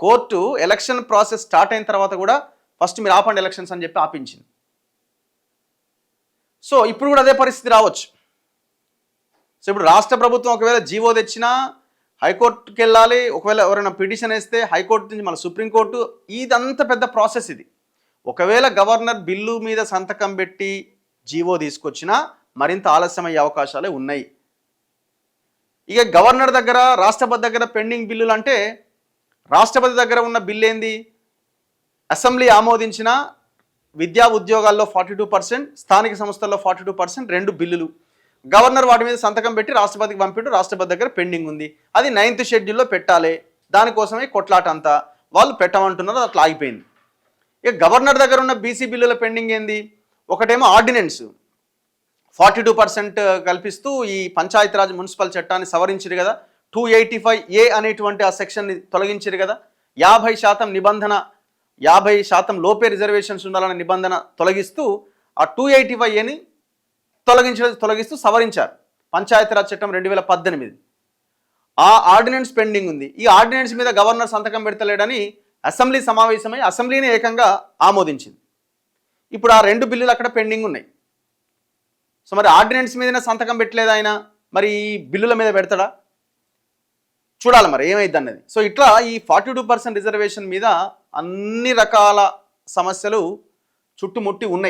Court election process start అయిన తర్వాత కూడా ఫస్ట్ మీరు ఆపండి ఎలక్షన్స్ అని చెప్పి ఆపించింది. సో ఇప్పుడు కూడా అదే పరిస్థితి రావచ్చు. సో ఇప్పుడు రాష్ట్ర ప్రభుత్వం ఒకవేళ జీవో తెచ్చినా హైకోర్టుకి వెళ్ళాలి, ఒకవేళ ఎవరైనా పిటిషన్ వేస్తే హైకోర్టు నుంచి మళ్ళీ సుప్రీంకోర్టు, ఇదంతా పెద్ద ప్రాసెస్ ఇది. ఒకవేళ గవర్నర్ బిల్లు మీద సంతకం పెట్టి జీవో తీసుకొచ్చినా మరింత ఆలస్యమయ్యే అవకాశాలే ఉన్నాయి. ఇక గవర్నర్ దగ్గర రాష్ట్రపతి దగ్గర పెండింగ్ బిల్లులు అంటే, రాష్ట్రపతి దగ్గర ఉన్న బిల్లు ఏంది, అసెంబ్లీ ఆమోదించిన విద్యా ఉద్యోగాల్లో 42%, స్థానిక సంస్థల్లో 42%, 2 బిల్లులు గవర్నర్ వాటి మీద సంతకం పెట్టి రాష్ట్రపతికి పంపిండు, రాష్ట్రపతి దగ్గర పెండింగ్ ఉంది. అది 9th షెడ్యూల్లో పెట్టాలి. దానికోసమే కొట్లాట అంతా, వాళ్ళు పెట్టమంటున్నారు, అట్లా ఆగిపోయింది. ఇక గవర్నర్ దగ్గర ఉన్న బీసీ బిల్లుల పెండింగ్ ఏంది, ఒకటేమో ఆర్డినెన్స్ 42% కల్పిస్తూ ఈ పంచాయతీరాజ్ మున్సిపల్ చట్టాన్ని సవరించారు కదా, 285A అనేటువంటి ఆ సెక్షన్ని తొలగించారు కదా, 50% నిబంధన, 50% లోపే రిజర్వేషన్స్ ఉండాలనే నిబంధన తొలగిస్తూ ఆ 285Aని తొలగిస్తూ సవరించారు పంచాయతీరాజ్ చట్టం 2018. ఆ ఆర్డినెన్స్ పెండింగ్ ఉంది. ఈ ఆర్డినెన్స్ మీద గవర్నర్ సంతకం పెడతలేడని అసెంబ్లీ సమావేశమై అసెంబ్లీని ఏకంగా ఆమోదించింది. ఇప్పుడు ఆ 2 బిల్లులు అక్కడ పెండింగ్ ఉన్నాయి. సో మరి ఆర్డినెన్స్ మీదనే సంతకం పెట్టలేదు ఆయన, మరి ఈ బిల్లుల మీద పెడతాడా, చూడాలి మరి ఏమైంది అన్నది. సో ఇట్లా ఈ 42% రిజర్వేషన్ మీద అన్ని రకాల సమస్యలు చుట్టుముట్టి ఉన్నాయి.